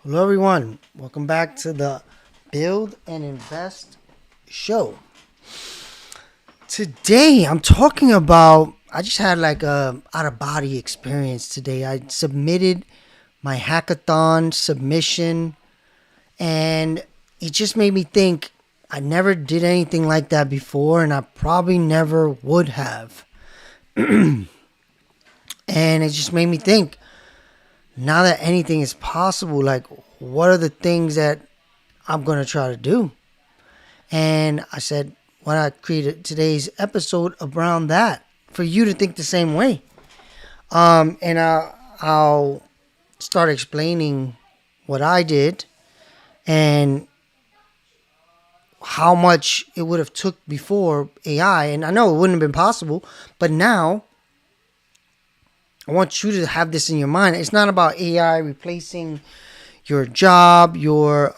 Hello, everyone. Welcome back to the Build and Invest show. Today, I'm talking about. I just had like a out of body experience today. I submitted my hackathon submission, and it just made me think. I never did anything like that before, and I probably never would have. And it just made me think. Now that anything is possible, like what are the things that I'm gonna try to do? And I said, why not create today's episode around that for you to think the same way? And I'll start explaining what I did and how much it would have took before AI. And I know it wouldn't have been possible, but now I want you to have this in your mind. It's not about AI replacing your job, your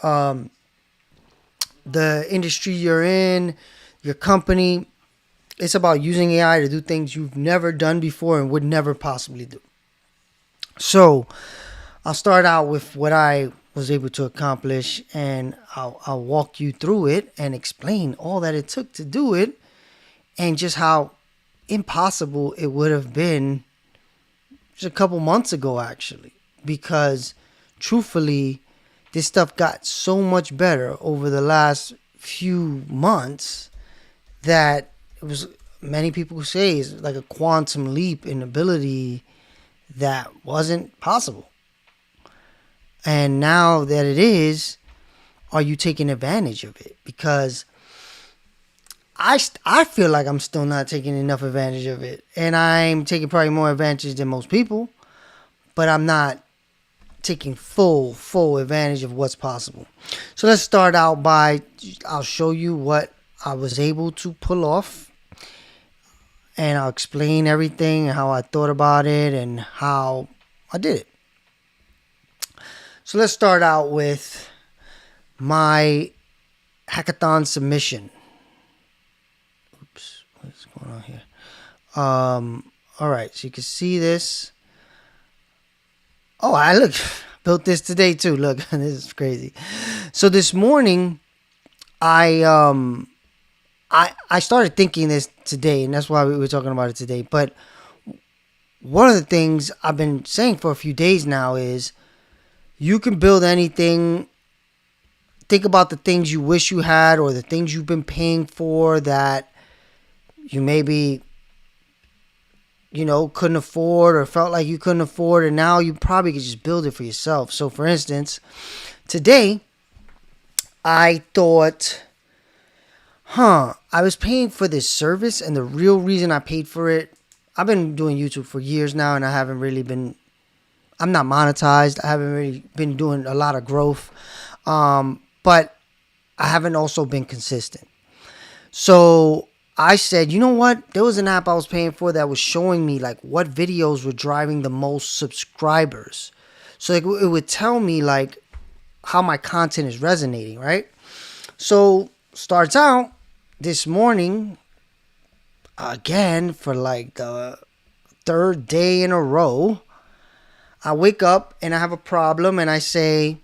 the industry you're in, your company. It's about using AI to do things you've never done before and would never possibly do. So I'll start out with what I was able to accomplish, and I'll walk you through it and explain all that it took to do it and just how impossible it would have been just a couple months ago, actually. Because truthfully, this stuff got so much better over the last few months that it was, many people say, is like a quantum leap in ability that wasn't possible. And now that it is, are you taking advantage of it? Because I feel like I'm still not taking enough advantage of it. And I'm taking probably more advantage than most people, but I'm not taking full advantage of what's possible. So let's start out by, I'll show you what I was able to pull off, and I'll explain everything, how I thought about it, and how I did it. So let's start out with my hackathon submission. Oops, what's going on here? All right, so you can see this. Oh, I built this today too. Look, this is crazy. So this morning, I started thinking this today, and that's why we were talking about it today. But one of the things I've been saying for a few days now is you can build anything. Think about the things you wish you had or the things you've been paying for that you maybe, couldn't afford or felt like you couldn't afford, and now you probably could just build it for yourself. So for instance, today I thought, I was paying for this service, and the real reason I paid for it, I've been doing YouTube for years now, and I'm not monetized. I haven't really been doing a lot of growth, but I haven't also been consistent. So I said, you know what? There was an app I was paying for that was showing me like what videos were driving the most subscribers. So like, it would tell me like how my content is resonating, right? So starts out this morning, again, for like the third day in a row, I wake up and I have a problem and I say,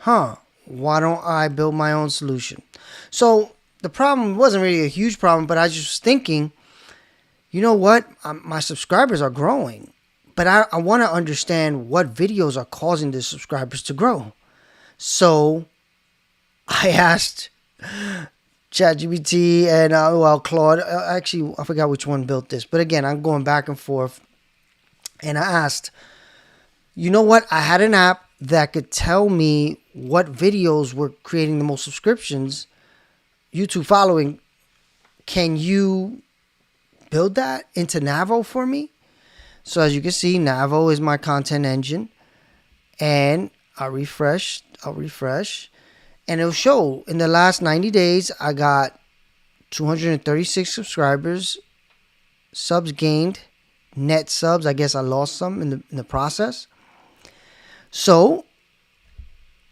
why don't I build my own solution? So the problem wasn't really a huge problem, but I just was thinking, you know what? My subscribers are growing, but I want to understand what videos are causing the subscribers to grow. So I asked ChatGPT and Claude. Actually, I forgot which one built this, but again, I'm going back and forth. And I asked, you know what? I had an app that could tell me what videos were creating the most subscriptions, YouTube following. Can you build that into Navo for me? So as you can see, Navo is my content engine, and I'll refresh, and it'll show in the last 90 days, I got 236 subscribers, subs gained, net subs. I guess I lost some in the process. So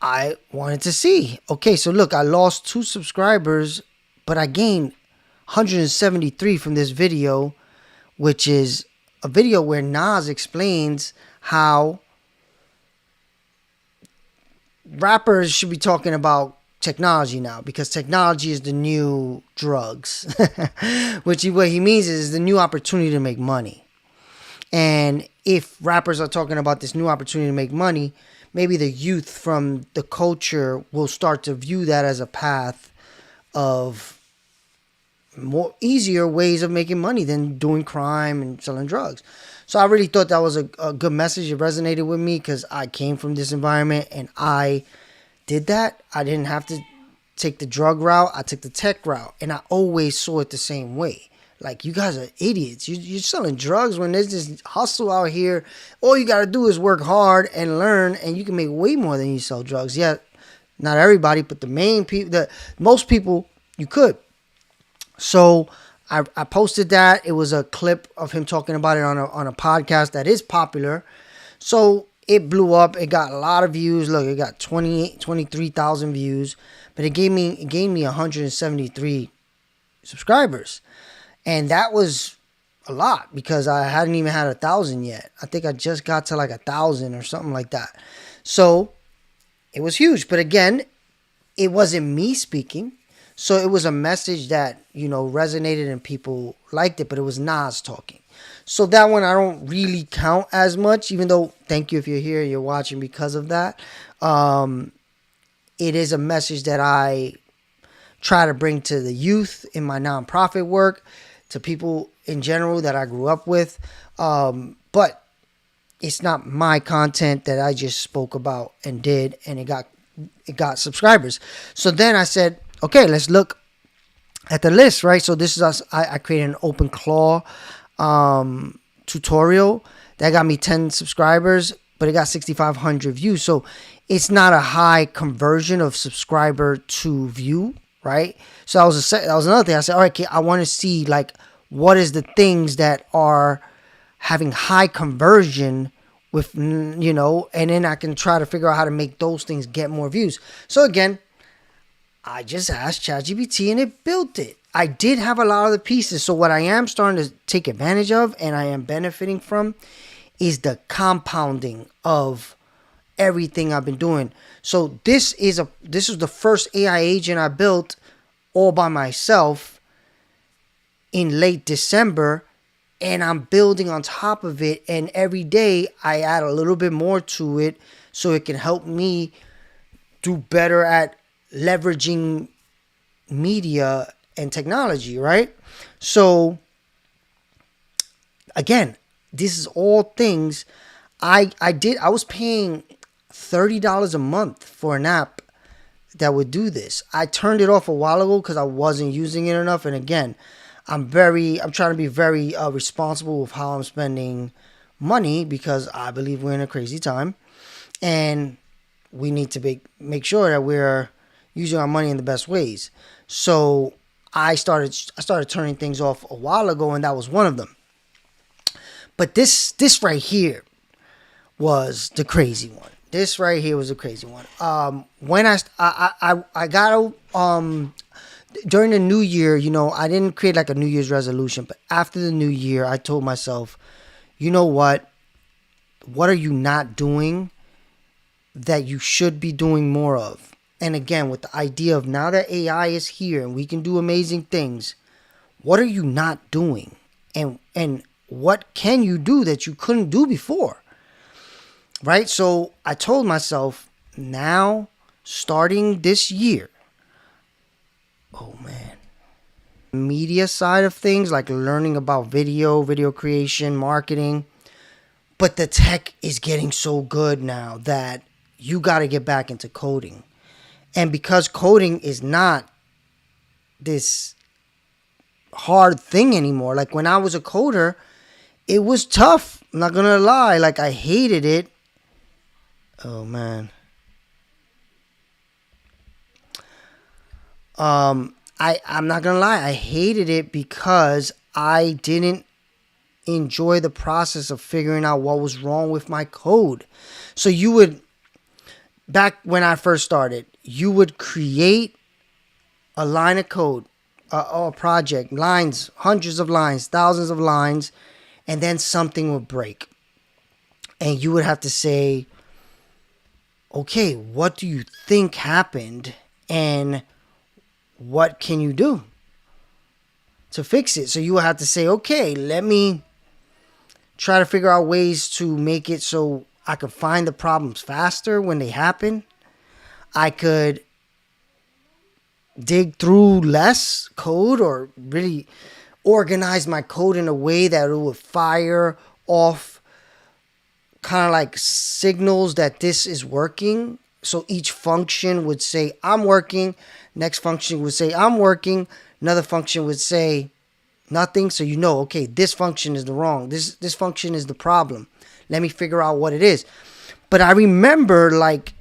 I wanted to see, okay, so look, I lost 2 subscribers, but I gained 173 from this video, which is a video where Nas explains how rappers should be talking about technology now, because technology is the new drugs. What he means is the new opportunity to make money. And if rappers are talking about this new opportunity to make money, maybe the youth from the culture will start to view that as a path of more easier ways of making money than doing crime and selling drugs. So I really thought that was a good message. It resonated with me because I came from this environment and I did that. I didn't have to take the drug route. I took the tech route, and I always saw it the same way. Like, you guys are idiots. You're selling drugs when there's this hustle out here. All you got to do is work hard and learn, and you can make way more than you sell drugs. Yeah, not everybody, but most people, you could. So I posted that. It was a clip of him talking about it on a podcast that is popular. So it blew up. It got a lot of views. Look, it got 23,000 views, but it gave me 173 subscribers. And that was a lot because I hadn't even had 1,000 yet. I think I just got to like 1,000 or something like that. So it was huge. But again, it wasn't me speaking. So it was a message that, resonated and people liked it, but it was Nas talking. So that one I don't really count as much, even though, thank you if you're here, you're watching because of that. It is a message that I try to bring to the youth in my nonprofit work, to people in general that I grew up with. But it's not my content that I just spoke about and did, and it got subscribers. So then I said, okay, let's look at the list, right? So this is us. I created an OpenClaw tutorial that got me 10 subscribers, but it got 6,500 views. So it's not a high conversion of subscriber to view, right? So that was another thing. I said, all right, kid, I want to see like what is the things that are having high conversion with, and then I can try to figure out how to make those things get more views. So again, I just asked ChatGPT and it built it. I did have a lot of the pieces. So what I am starting to take advantage of and I am benefiting from is the compounding of everything I've been doing. So this is the first AI agent I built all by myself in late December, and I'm building on top of it, and every day I add a little bit more to it so it can help me do better at leveraging media and technology, right? So again, this is all things I was paying $30 a month for an app that would do this. I turned it off a while ago because I wasn't using it enough. And again, I'm trying to be very responsible with how I'm spending money because I believe we're in a crazy time, and we need to make sure that we're using our money in the best ways. So I started turning things off a while ago, and that was one of them. But this right here was the crazy one. This right here was a crazy one. When I got during the new year, I didn't create like a New Year's resolution, but after the new year, I told myself, you know what? What are you not doing that you should be doing more of? And again, with the idea of now that AI is here and we can do amazing things, what are you not doing? And what can you do that you couldn't do before? Right? So I told myself, now, starting this year, oh man, media side of things, like learning about video creation, marketing, but the tech is getting so good now that you got to get back into coding. And because coding is not this hard thing anymore, like when I was a coder, it was tough. I'm not going to lie. Like, I hated it. Oh, man. I'm not going to lie. I hated it because I didn't enjoy the process of figuring out what was wrong with my code. So back when I first started, you would create a line of code, or a project, lines, hundreds of lines, thousands of lines, and then something would break. And you would have to say, okay, what do you think happened and what can you do to fix it? So you will have to say, okay, let me try to figure out ways to make it so I could find the problems faster when they happen. I could dig through less code or really organize my code in a way that it would fire off kind of like signals that this is working. So each function would say, I'm working. Next function would say, I'm working. Another function would say nothing. So you know, okay, this function is the wrong. This function is the problem. Let me figure out what it is. But I remember like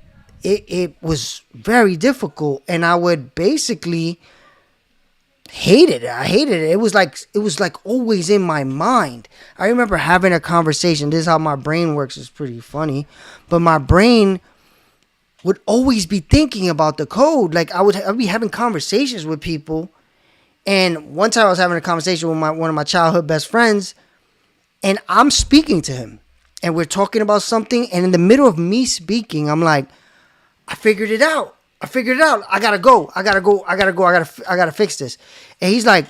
it was very difficult, and I would basically hate it. I hated it. It was like always in my mind. I remember having a conversation. This is how my brain works. It's pretty funny, but my brain would always be thinking about the code. Like I'd be having conversations with people, and one time I was having a conversation with one of my childhood best friends, and I'm speaking to him, and we're talking about something, and in the middle of me speaking, I'm like, I figured it out. I gotta go. I gotta fix this. And he's like,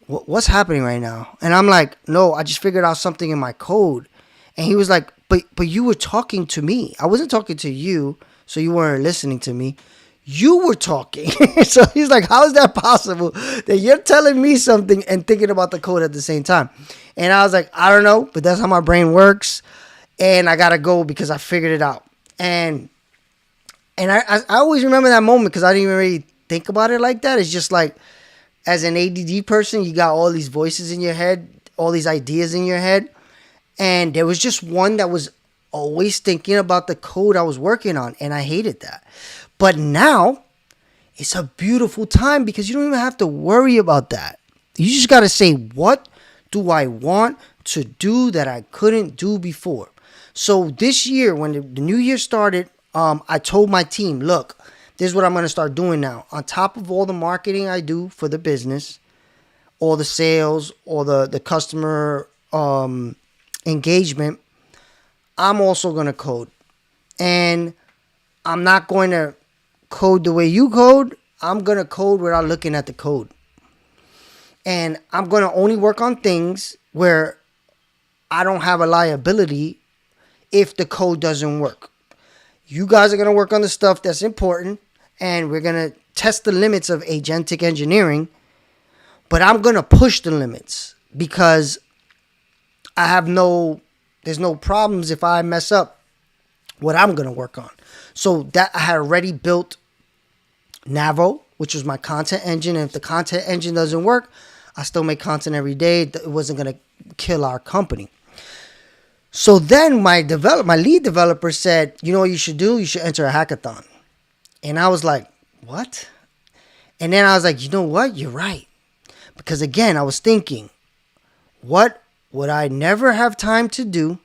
what's happening right now? And I'm like, no, I just figured out something in my code. And he was like, but you were talking to me. I wasn't talking to you, so you weren't listening to me. You were talking. So he's like, how is that possible that you're telling me something and thinking about the code at the same time? And I was like, I don't know, but that's how my brain works. And I gotta go because I figured it out. And I always remember that moment because I didn't even really think about it like that. It's just like, as an ADD person, you got all these voices in your head, all these ideas in your head. And there was just one that was always thinking about the code I was working on. And I hated that. But now, it's a beautiful time because you don't even have to worry about that. You just got to say, what do I want to do that I couldn't do before? So this year, when the new year started, I told my team, look, this is what I'm going to start doing now. On top of all the marketing I do for the business, all the sales, all the customer engagement, I'm also going to code. And I'm not going to code the way you code. I'm going to code without looking at the code. And I'm going to only work on things where I don't have a liability if the code doesn't work. You guys are going to work on the stuff that's important, and we're going to test the limits of agentic engineering, but I'm going to push the limits because there's no problems if I mess up what I'm going to work on. So that I had already built Navo, which was my content engine. And if the content engine doesn't work, I still make content every day. It wasn't going to kill our company. So then my lead developer said, you know what you should do? You should enter a hackathon. And I was like, what? And then I was like, you know what? You're right. Because again, I was thinking, what would I never have time to do?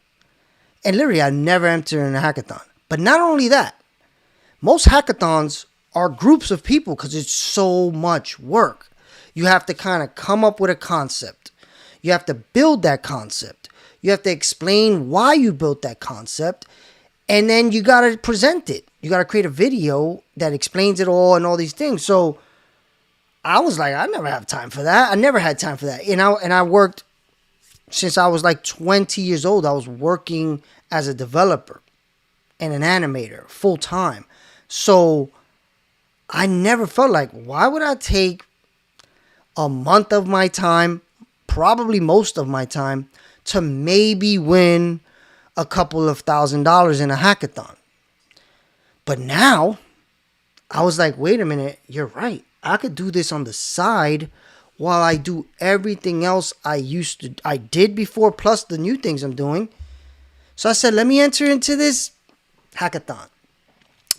And literally, I never enter in a hackathon. But not only that, most hackathons are groups of people because it's so much work. You have to kind of come up with a concept. You have to build that concept. You have to explain why you built that concept. And then you got to present it. You got to create a video that explains it all and all these things. So I was like, I never have time for that. I never had time for that. And I worked since I was like 20 years old. I was working as a developer and an animator full time. So I never felt like, why would I take a month of my time, probably most of my time, to maybe win a couple of $1,000s in a hackathon? But now I was like, wait a minute, you're right. I could do this on the side while I do everything else I did before, plus the new things I'm doing. So I said, let me enter into this hackathon.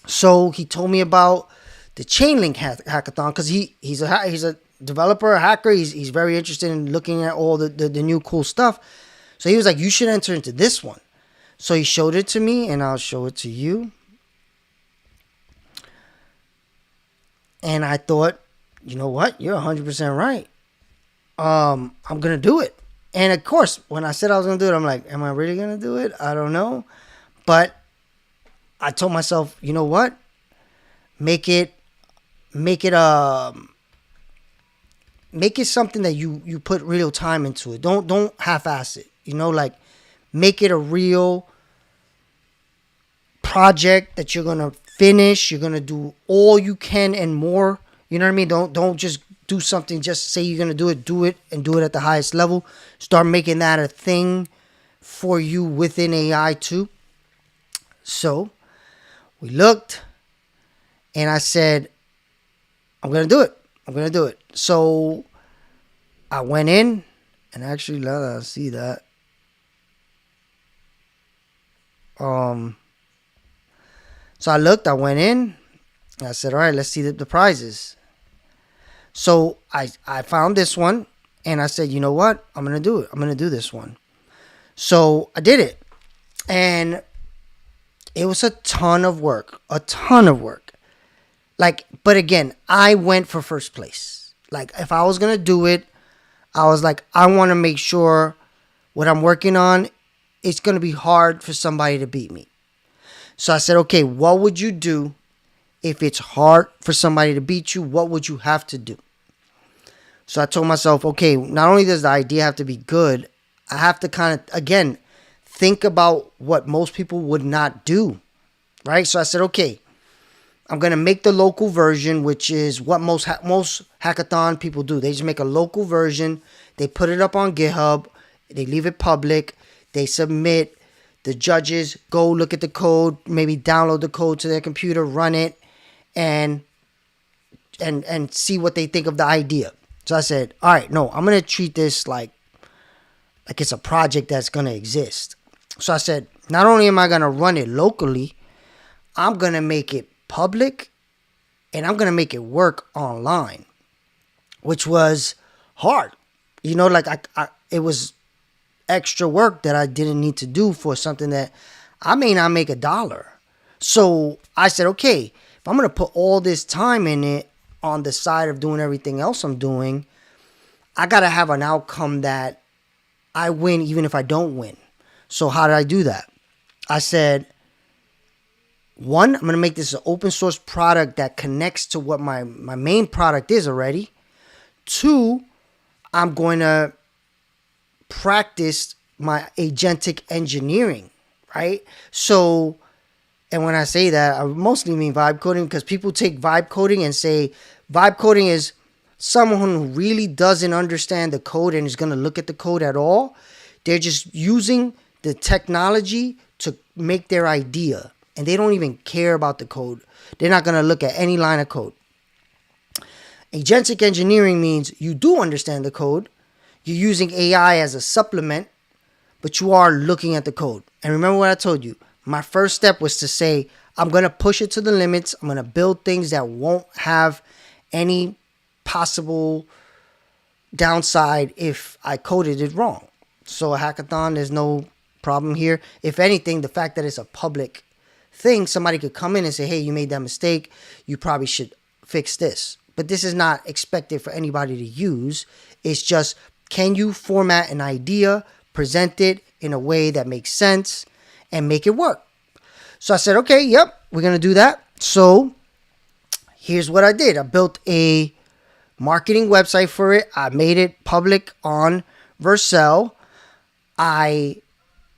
So he told me about the Chainlink hackathon because he's a developer, a hacker. He's very interested in looking at all the new cool stuff. So he was like, you should enter into this one. So he showed it to me, and I'll show it to you. And I thought, you know what? You're 100% right. I'm going to do it. And of course, when I said I was going to do it, I'm like, am I really going to do it? I don't know. But I told myself, you know what? Make it make it make it something that you put real time into it. Don't half-ass it. Like make it a real project that you're gonna finish. You're gonna do all you can and more. You know what I mean? Don't just do something. Just say you're gonna do it, and do it at the highest level. Start making that a thing for you within AI too. So we looked, and I said, I'm gonna do it. So I went in, and actually, let us see that. So I looked, I went in, and I said, all right, let's see the prizes. So I found this one, and I said, you know what? I'm going to do it. I'm going to do this one. So I did it. And it was a ton of work. But again, I went for first place. Like, if I was going to do it, I was like, I want to make sure what I'm working on, it's going to be hard for somebody to beat me. So I said, okay, what would you do if it's hard for somebody to beat you? What would you have to do? So I told myself, okay, not only does the idea have to be good, I have to kind of, again, think about what most people would not do, right? So I said, okay, I'm going to make the local version, which is what most hackathon people do. They just make a local version. They put it up on GitHub. They leave it public. They submit. The judges go look at the code, maybe download the code to their computer, run it, and see what they think of the idea. So I said, all right, no, I'm going to treat this like it's a project that's going to exist. So I said, not only am I going to run it locally, I'm going to make it public, and I'm going to make it work online, which was hard. It was extra work that I didn't need to do for something that I may not make $1. So I said, okay, if I'm going to put all this time in it on the side of doing everything else I'm doing, I got to have an outcome that I win even if I don't win. So how did I do that? I said, one, I'm going to make this an open source product that connects to what my main product is already. Two, I'm going to practice my agentic engineering, right? So, and when I say that, I mostly mean vibe coding, because people take vibe coding and say vibe coding is someone who really doesn't understand the code and is going to look at the code at all. They're just using the technology to make their idea, and they don't even care about the code. They're not going to look at any line of code. Agentic engineering means you do understand the code. You're using AI as a supplement, but you are looking at the code. And remember what I told you. My first step was to say, I'm going to push it to the limits. I'm going to build things that won't have any possible downside if I coded it wrong. So a hackathon, there's no problem here. If anything, the fact that it's a public thing, somebody could come in and say, hey, you made that mistake. You probably should fix this. But this is not expected for anybody to use. It's just, can you format an idea, present it in a way that makes sense, and make it work? So I said, okay, yep, we're going to do that. So here's what I did. I built a marketing website for it. I made it public on Vercel. I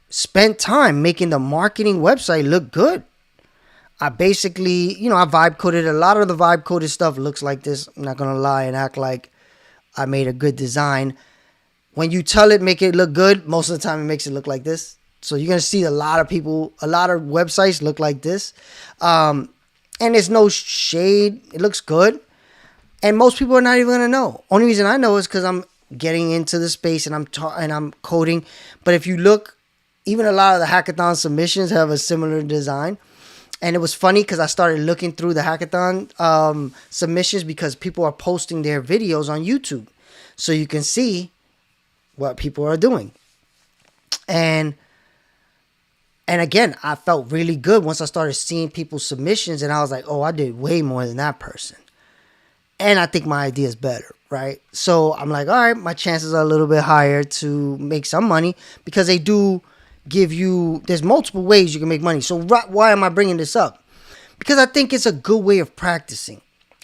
spent time making the marketing website look good. I basically, I vibe coded. A lot of the vibe coded stuff looks like this. I'm not going to lie and act like I made a good design. When you tell it, make it look good, most of the time it makes it look like this. So you're going to see a lot of websites look like this. And there's no shade. It looks good. And most people are not even going to know. Only reason I know is because I'm getting into the space and I'm coding. But if you look, even a lot of the hackathon submissions have a similar design. And it was funny because I started looking through the hackathon submissions because people are posting their videos on YouTube. So you can see what people are doing. And again, I felt really good once I started seeing people's submissions, and I was like, oh, I did way more than that person. And I think my idea is better, right? So I'm like, all right, my chances are a little bit higher to make some money, because they do give you, there's multiple ways you can make money. So why am I bringing this up? Because I think it's a good way of practicing.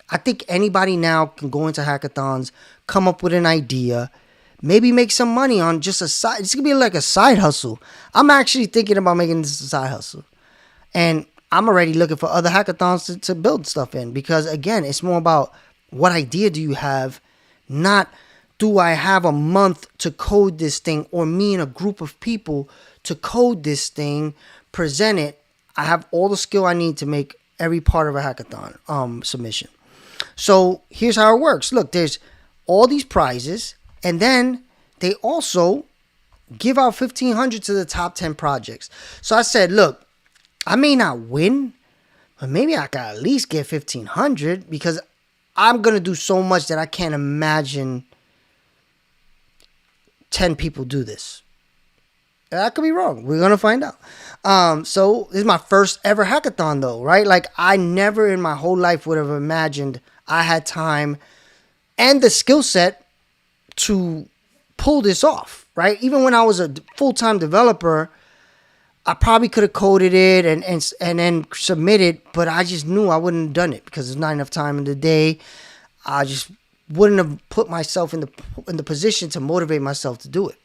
I think anybody now can go into hackathons, come up with an idea, maybe make some money on just a side. It's going to be like a side hustle. I'm actually thinking about making this a side hustle. And I'm already looking for other hackathons to build stuff in. Because, again, it's more about what idea do you have, not do I have a month to code this thing, or me and a group of people to code this thing, present it. I have all the skill I need to make every part of a hackathon submission. So here's how it works. Look, there's all these prizes, and then they also give out $1,500 to the top 10 projects. So I said, look, I may not win, but maybe I can at least get $1,500, because I'm going to do so much that I can't imagine 10 people do this. I could be wrong. We're going to find out. So this is my first ever hackathon though, right? Like, I never in my whole life would have imagined I had time and the skill set to pull this off, right? Even when I was a full-time developer, I probably could have coded it and then submitted, but I just knew I wouldn't have done it because there's not enough time in the day. I just wouldn't have put myself in the position to motivate myself to do it.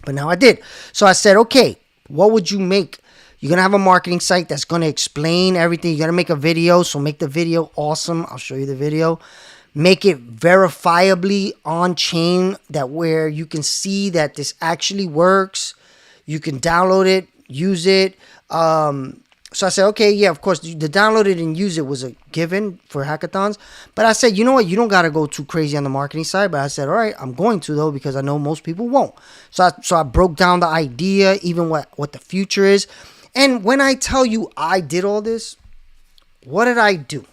But now I did. So I said, okay, what would you make? You're going to have a marketing site that's going to explain everything. You're going to make a video. So make the video awesome. I'll show you the video. Make it verifiably on chain, that where you can see that this actually works. You can download it, use it. So I said, okay, yeah, of course, the download it and use it was a given for hackathons. But I said, you know what? You don't got to go too crazy on the marketing side. But I said, all right, I'm going to, though, because I know most people won't. So I broke down the idea, even what the future is. And when I tell you I did all this, what did I do?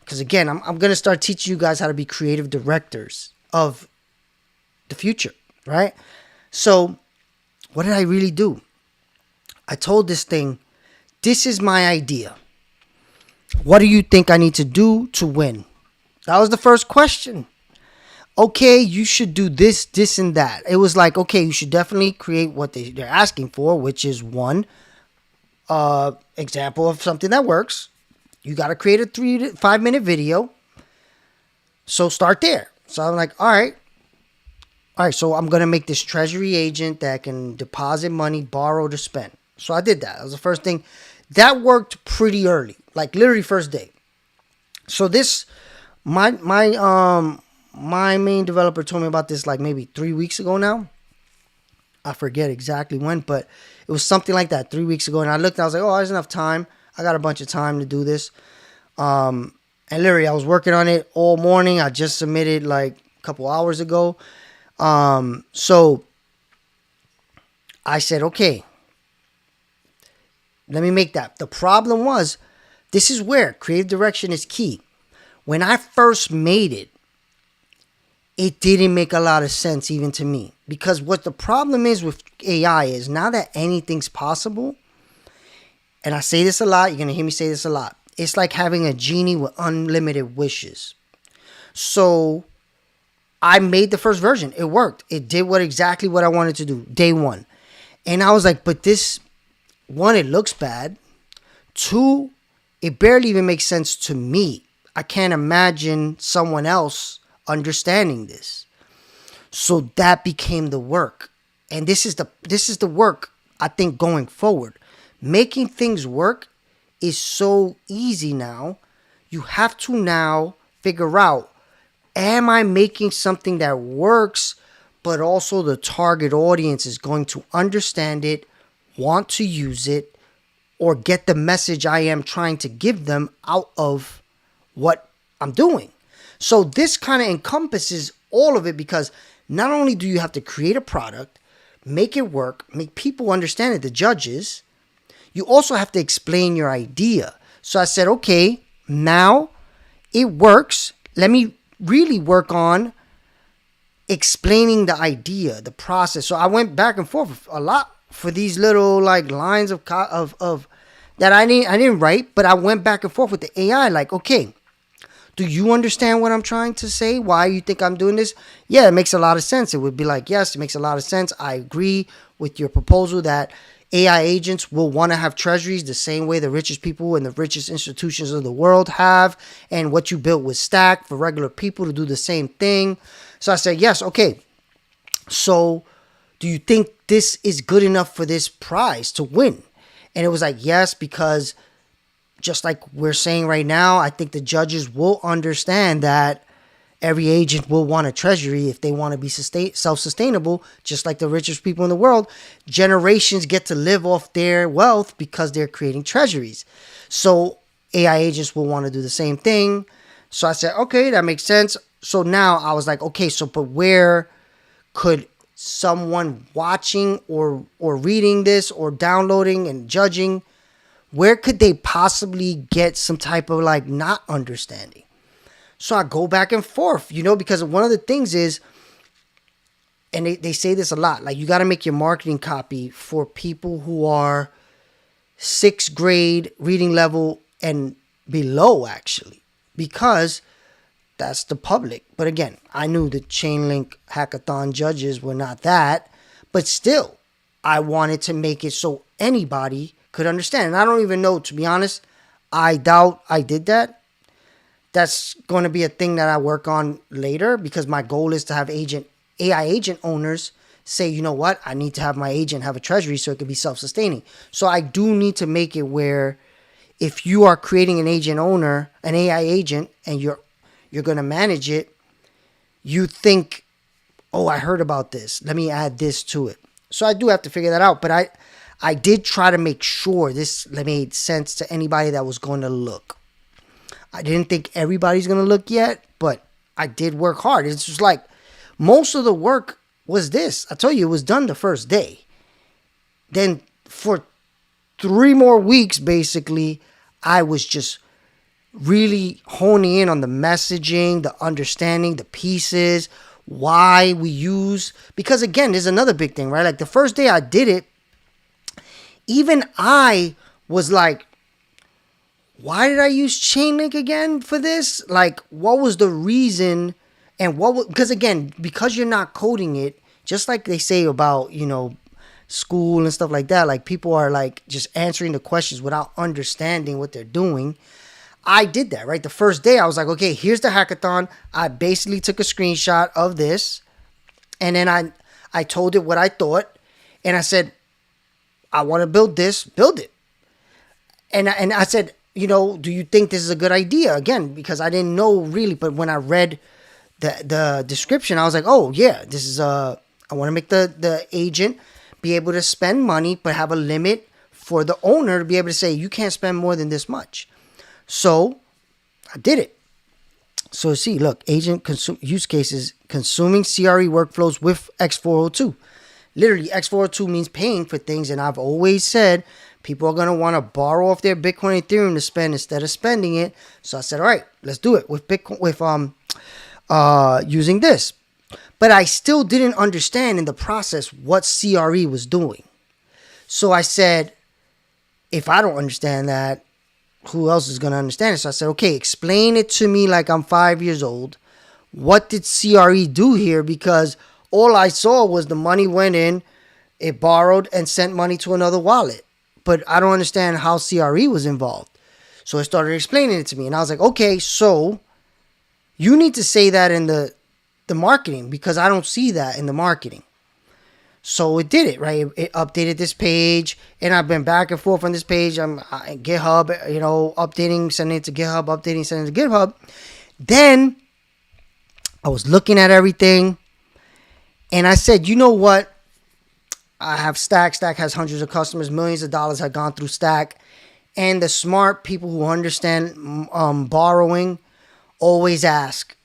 Because, again, I'm going to start teaching you guys how to be creative directors of the future, right? So what did I really do? I told this thing, this is my idea. What do you think I need to do to win? That was the first question. Okay, you should do this, this, and that. It was like, okay, you should definitely create what they're asking for, which is one example of something that works. You got to create a 3 to 5 minute video. So start there. So I'm like, all right, so I'm going to make this treasury agent that can deposit money, borrow to spend. So I did that. That was the first thing. That worked pretty early, like literally first day. So this, my main developer told me about this like maybe 3 weeks ago now. I forget exactly when, but it was something like that 3 weeks ago. And I looked, and I was like, oh, there's enough time. I got a bunch of time to do this. And literally, I was working on it all morning. I just submitted like a couple hours ago. So I said, okay, let me make that. The problem was, this is where creative direction is key. When I first made it, it didn't make a lot of sense even to me. Because what the problem is with AI is, now that anything's possible, and I say this a lot, you're going to hear me say this a lot. It's like having a genie with unlimited wishes. So I made the first version. It worked. It did exactly what I wanted to do day one. And I was like, but this, one, it looks bad. Two, it barely even makes sense to me. I can't imagine someone else understanding this. So that became the work. And this is the work, I think, going forward. Making things work is so easy now. You have to now figure out, am I making something that works, but also the target audience is going to understand it, want to use it, or get the message I am trying to give them out of what I'm doing. So this kind of encompasses all of it, because not only do you have to create a product, make it work, make people understand it, the judges, you also have to explain your idea. So I said, okay, now it works. Let me really work on explaining the idea, the process. So I went back and forth a lot for these little like lines of that I didn't write, but I went back and forth with the AI. Like, okay, do you understand what I'm trying to say? Why you think I'm doing this? Yeah, it makes a lot of sense. It would be like, yes, it makes a lot of sense. I agree. with your proposal that AI agents will want to have treasuries the same way the richest people and the richest institutions of the world have, and what you built with Stack for regular people to do the same thing. So I said, yes, okay. So do you think this is good enough for this prize to win? And it was like, yes, because just like we're saying right now, I think the judges will understand that every agent will want a treasury if they want to be self-sustainable, just like the richest people in the world. Generations get to live off their wealth because they're creating treasuries. So AI agents will want to do the same thing. So I said, okay, that makes sense. So now I was like, okay, so but where could someone watching or reading this or downloading and judging, where could they possibly get some type of like not understanding? So I go back and forth, because one of the things is, and they say this a lot, like you got to make your marketing copy for people who are 6th grade reading level and below, actually, because that's the public. But again, I knew the Chainlink Hackathon judges were not that, but still, I wanted to make it so anybody could understand. And I don't even know, to be honest, I doubt I did that. That's going to be a thing that I work on later, because my goal is to have AI agent owners say, you know what, I need to have my agent have a treasury so it can be self-sustaining. So I do need to make it where if you are creating an AI agent, and you're going to manage it, you think, oh, I heard about this, let me add this to it. So I do have to figure that out. But I did try to make sure this made sense to anybody that was going to look. I didn't think everybody's going to look yet, but I did work hard. It's just like most of the work was this. I told you it was done the first day. Then for 3 more weeks, basically, I was just really honing in on the messaging, the understanding, the pieces, why we use. Because again, there's another big thing, right? Like the first day I did it, even I was like, why did I use Chainlink again for this? Like, what was the reason? And because again, because you're not coding it, just like they say about, school and stuff like that, like people are like just answering the questions without understanding what they're doing. I did that, right? The first day I was like, okay, here's the hackathon. I basically took a screenshot of this, and then I told it what I thought, and I said, I want to build this, build it. And I said, do you think this is a good idea? Again, because I didn't know really, but when I read the description, I was like, oh yeah, this is I want to make the agent be able to spend money, but have a limit for the owner to be able to say, you can't spend more than this much. So I did it. So see, look, agent use cases, consuming CRE workflows with X402. Literally, X402 means paying for things, and I've always said people are going to want to borrow off their Bitcoin and Ethereum to spend instead of spending it. So I said, all right, let's do it with Bitcoin, with using this. But I still didn't understand in the process what CRE was doing. So I said, if I don't understand that, who else is going to understand it? So I said, okay, explain it to me like I'm 5 years old. What did CRE do here? Because all I saw was the money went in, it borrowed and sent money to another wallet. But I don't understand how CRE was involved. So it started explaining it to me. And I was like, okay, so you need to say that in the marketing, because I don't see that in the marketing. So it did it, right? It updated this page, and I've been back and forth on this page. I'm GitHub, updating, sending it to GitHub, updating, sending it to GitHub. Then I was looking at everything, and I said, you know what? I have Stack. Stack has hundreds of customers. Millions of dollars have gone through Stack. And the smart people who understand borrowing always ask,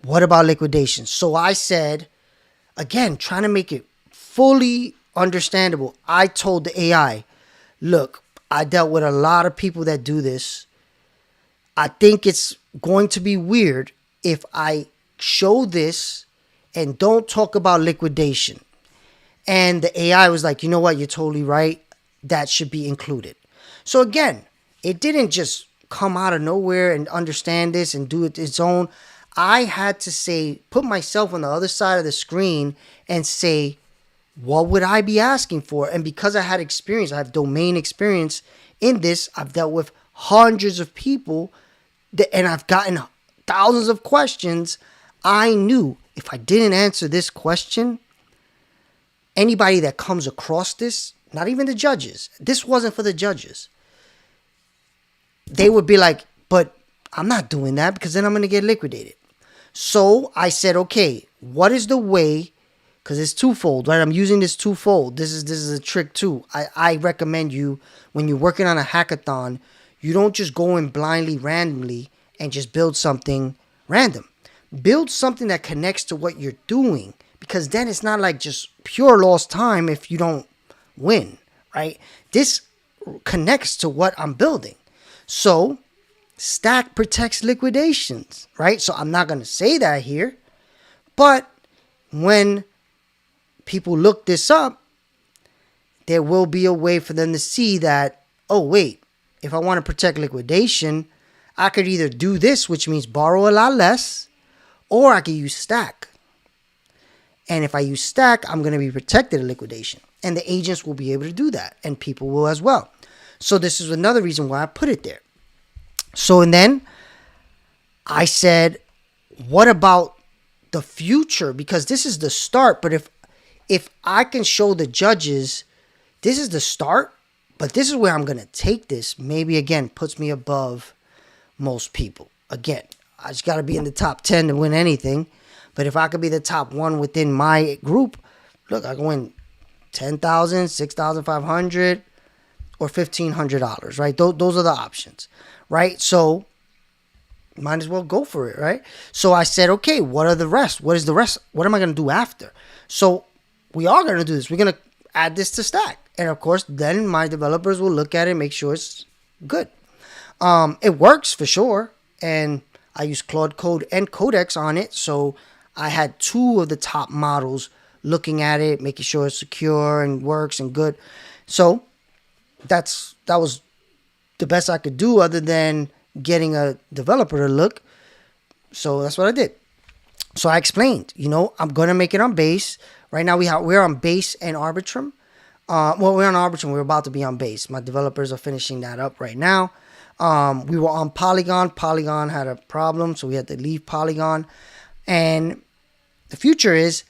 what about liquidation? So I said, again, trying to make it fully understandable, I told the AI, look, I dealt with a lot of people that do this. I think it's going to be weird if I show this and don't talk about liquidation. And the AI was like, you know what? You're totally right. That should be included. So again, it didn't just come out of nowhere and understand this and do it its own. I had to say, put myself on the other side of the screen and say, what would I be asking for? And because I had experience, I have domain experience in this, I've dealt with hundreds of people and I've gotten thousands of questions. I knew if I didn't answer this question, anybody that comes across this, not even the judges, this wasn't for the judges. They would be like, but I'm not doing that because then I'm going to get liquidated. So I said, okay, what is the way? Because it's twofold, right? I'm using this twofold. This is a trick too. I recommend you, when you're working on a hackathon, you don't just go in blindly, randomly, and just build something random. Build something that connects to what you're doing, because then it's not like just pure lost time if you don't win, right? This connects to what I'm building. So Stack protects liquidations, right? So I'm not going to say that here, but when people look this up, there will be a way for them to see that, oh, wait, if I want to protect liquidation, I could either do this, which means borrow a lot less, or I could use Stack. And if I use Stack, I'm going to be protected at liquidation. And the agents will be able to do that, and people will as well. So this is another reason why I put it there. So, and then I said, what about the future? Because this is the start, but if I can show the judges, this is the start, but this is where I'm going to take this, maybe again, puts me above most people. Again, I just got to be in the top 10 to win anything. But if I could be the top one within my group, look, I can win $10,000, $6,500, or $1,500, right? Those are the options, right? So might as well go for it, right? So I said, okay, what are the rest? What is the rest? What am I going to do after? So we are going to do this. We're going to add this to Stack. And of course, then my developers will look at it and make sure it's good. It works for sure. And I use Claude Code and Codex on it. So I had two of the top models looking at it, making sure it's secure and works and good. So that was the best I could do other than getting a developer to look. So that's what I did. So I explained, I'm going to make it on Base. Right now we're on Base and Arbitrum. We're on Arbitrum. We're about to be on Base. My developers are finishing that up right now. We were on Polygon. Polygon had a problem, so we had to leave Polygon. And the future is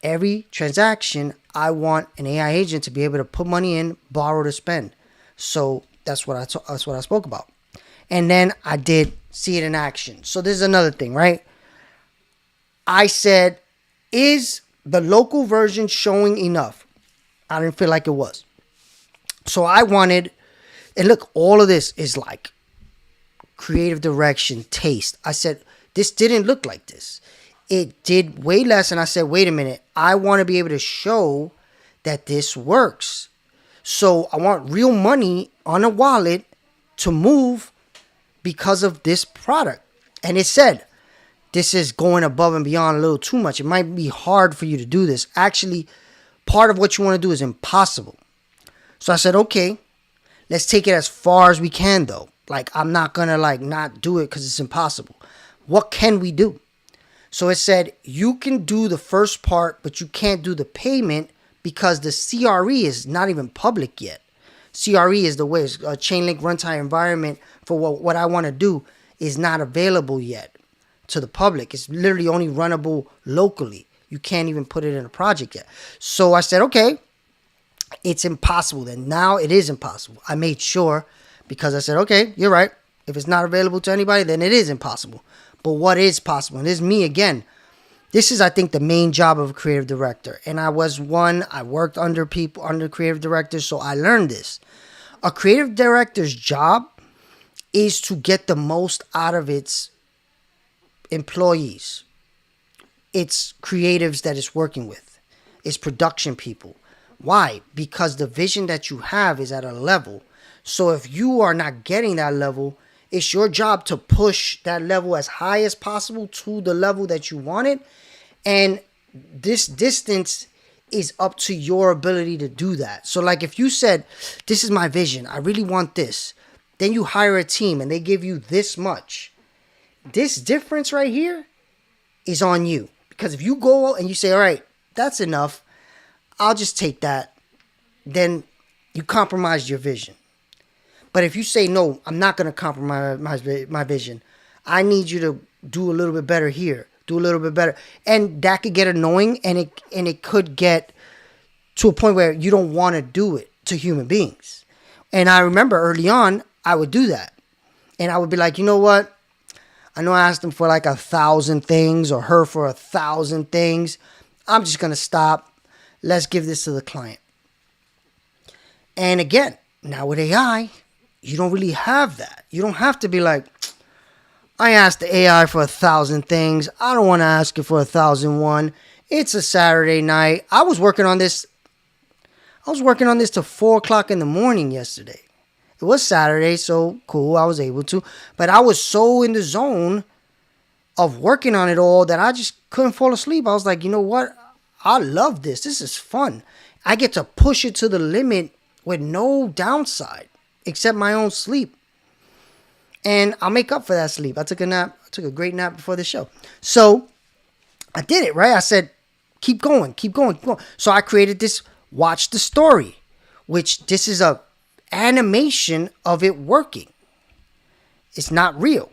every transaction, I want an AI agent to be able to put money in, borrow to spend. So that's what I spoke about. And then I did see it in action. So this is another thing, right? I said, is the local version showing enough? I didn't feel like it was. So I wanted, and look, all of this is like creative direction, taste. I said, this didn't look like this. It did way less. And I said, wait a minute. I want to be able to show that this works. So I want real money on a wallet to move because of this product. And it said, this is going above and beyond a little too much. It might be hard for you to do this. Actually, part of what you want to do is impossible. So I said, okay, let's take it as far as we can though. Like, I'm not going to not do it because it's impossible. What can we do? So it said, you can do the first part, but you can't do the payment because the CRE is not even public yet. CRE is the way, it's a chain link runtime environment for what I want to do is not available yet to the public. It's literally only runnable locally. You can't even put it in a project yet. So I said, okay, it's impossible then. Now it is impossible. I made sure because I said, okay, you're right. If it's not available to anybody, then it is impossible. But what is possible? And this is me again. This is, I think, the main job of a creative director. And I worked under creative directors, so I learned this. A creative director's job is to get the most out of its employees. It's creatives that it's working with. It's production people. Why? Because the vision that you have is at a level. So if you are not getting that level, it's your job to push that level as high as possible to the level that you want it. And this distance is up to your ability to do that. So like if you said, this is my vision, I really want this. Then you hire a team and they give you this much. This difference right here is on you. Because if you go and you say, all right, that's enough. I'll just take that. Then you compromised your vision. But if you say, no, I'm not going to compromise my vision. I need you to do a little bit better here. Do a little bit better. And that could get annoying, and it could get to a point where you don't want to do it to human beings. And I remember early on, I would do that. And I would be like, you know what? I know I asked him for like 1,000 things or her for 1,000 things. I'm just going to stop. Let's give this to the client. And again, now with AI, you don't really have that. You don't have to be like, I asked the AI for 1,000 things. I don't want to ask it for 1,001. It's a Saturday night. I was working on this till 4 o'clock in the morning yesterday. It was Saturday, so cool. I was able to. But I was so in the zone of working on it all that I just couldn't fall asleep. I was like, you know what? I love this. This is fun. I get to push it to the limit with no downside except my own sleep. And I'll make up for that sleep. I took a nap. I took a great nap before the show. So I did it, right? I said, keep going, keep going, keep going. So I created this Watch the Story, which this is a animation of it working. It's not real.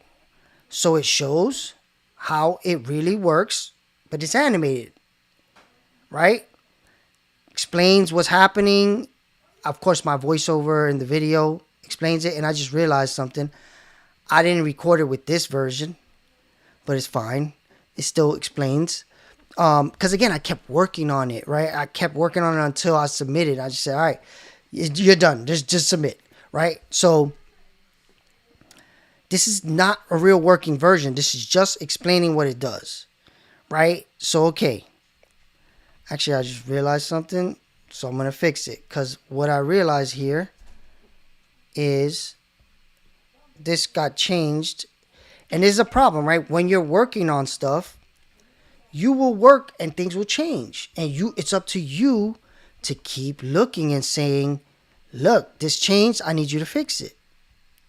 So it shows how it really works, but it's animated, right? Explains what's happening. Of course, my voiceover in the video explains it, and I just realized something. I didn't record it with this version, but it's fine. It still explains. Because again, I kept working on it, right? I kept working on it until I submitted. I just said, all right, you're done. Just submit, right? So this is not a real working version. This is just explaining what it does, right? So, okay. Actually, I just realized something, so I'm going to fix it. Because what I realized here is this got changed. And there's a problem, right? When you're working on stuff, you will work and things will change. And it's up to you to keep looking and saying, look, this changed. I need you to fix it.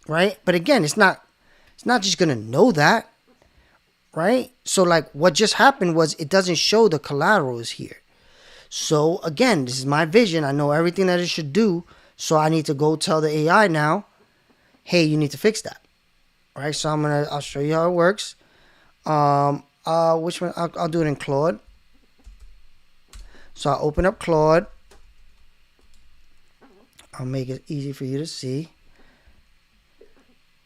Right? But again, it's not just going to know that. Right? So like what just happened was it doesn't show the collateral is here. So again, this is my vision. I know everything that it should do. So I need to go tell the AI now, hey, you need to fix that. Right? So I'll show you how it works. Which one? I'll do it in Claude. So I'll open up Claude. I'll make it easy for you to see.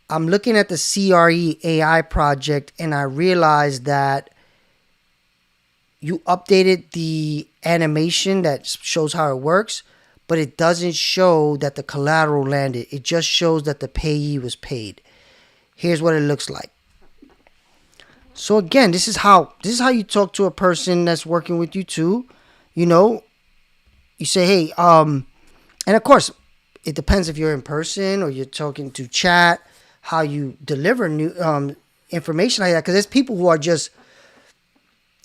I'm looking at the CRE AI project, and I realized that you updated the animation that shows how it works, but it doesn't show that the collateral landed. It just shows that the payee was paid. Here's what it looks like. So again, this is how you talk to a person that's working with you too. You know, you say, hey, and of course, it depends if you're in person or you're talking to chat, how you deliver new information like that. Because there's people who are just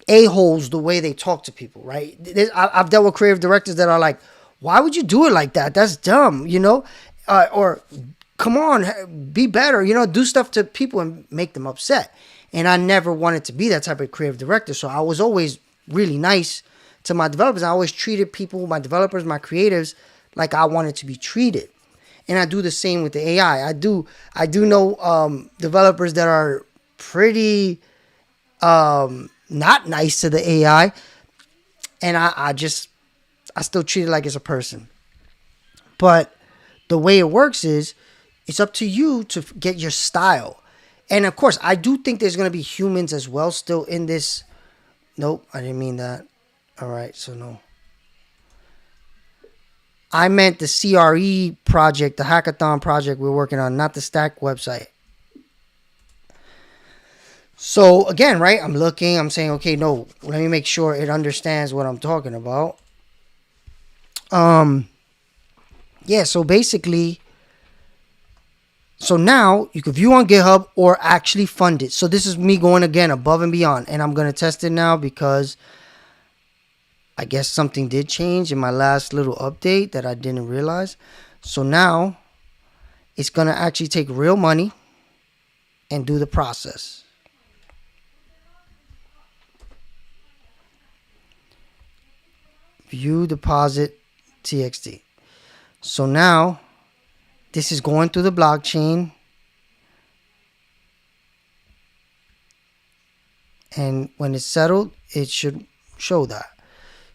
a-holes the way they talk to people, right? I've dealt with creative directors that are like, why would you do it like that? That's dumb, you know? Or come on, be better, you know, do stuff to people and make them upset. And I never wanted to be that type of creative director. So I was always really nice to my developers. I always treated people, my developers, my creatives, like I wanted to be treated. And I do the same with the AI. I do know developers that are pretty not nice to the AI. And I still treat it like it's a person. But the way it works is it's up to you to get your style. And of course, I do think there's going to be humans as well still in this. Nope, I didn't mean that. All right, so no. I meant the CRE project, the hackathon project we're working on, not the Stack website. So again, right, I'm looking, I'm saying, okay, no, let me make sure it understands what I'm talking about. Yeah, so basically, so now you can view on GitHub or actually fund it. So this is me going again above and beyond, and I'm going to test it now because I guess something did change in my last little update that I didn't realize. So now it's going to actually take real money and do the process. view deposit TXT. So now this is going through the blockchain. And when it's settled, it should show that.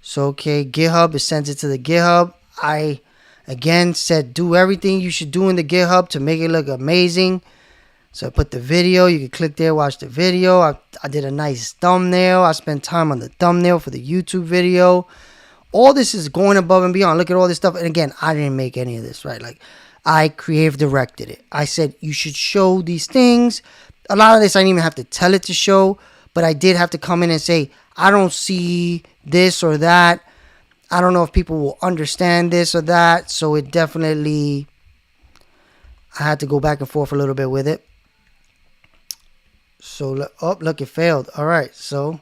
So, okay, GitHub, it sends it to the GitHub. I, again, said do everything you should do in the GitHub to make it look amazing. So I put the video. You can click there, watch the video. I did a nice thumbnail. I spent time on the thumbnail for the YouTube video. All this is going above and beyond. Look at all this stuff. And again, I didn't make any of this, right? Like, I creative directed it. I said you should show these things. A lot of this I didn't even have to tell it to show. But I did have to come in and say, I don't see this or that. I don't know if people will understand this or that. So it definitely, I had to go back and forth a little bit with it. So, oh, look, it failed. All right. So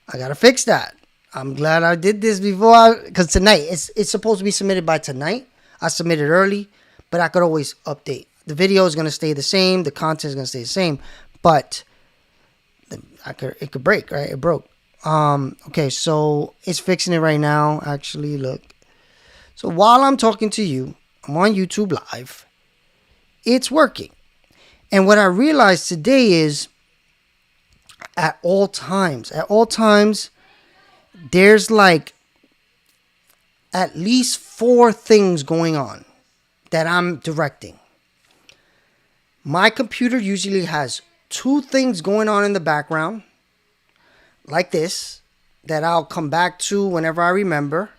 I got to fix that. I'm glad I did this before. Because tonight, it's supposed to be submitted by tonight. I submitted early, but I could always update. The video is going to stay the same. The content is going to stay the same. But it could break, right? It broke. Okay, so it's fixing it right now. Actually, look. So while I'm talking to you, I'm on YouTube Live. It's working. And what I realized today is at all times, there's like at least 4 things going on that I'm directing. My computer usually has 2 things going on in the background, like this, that I'll come back to whenever I remember,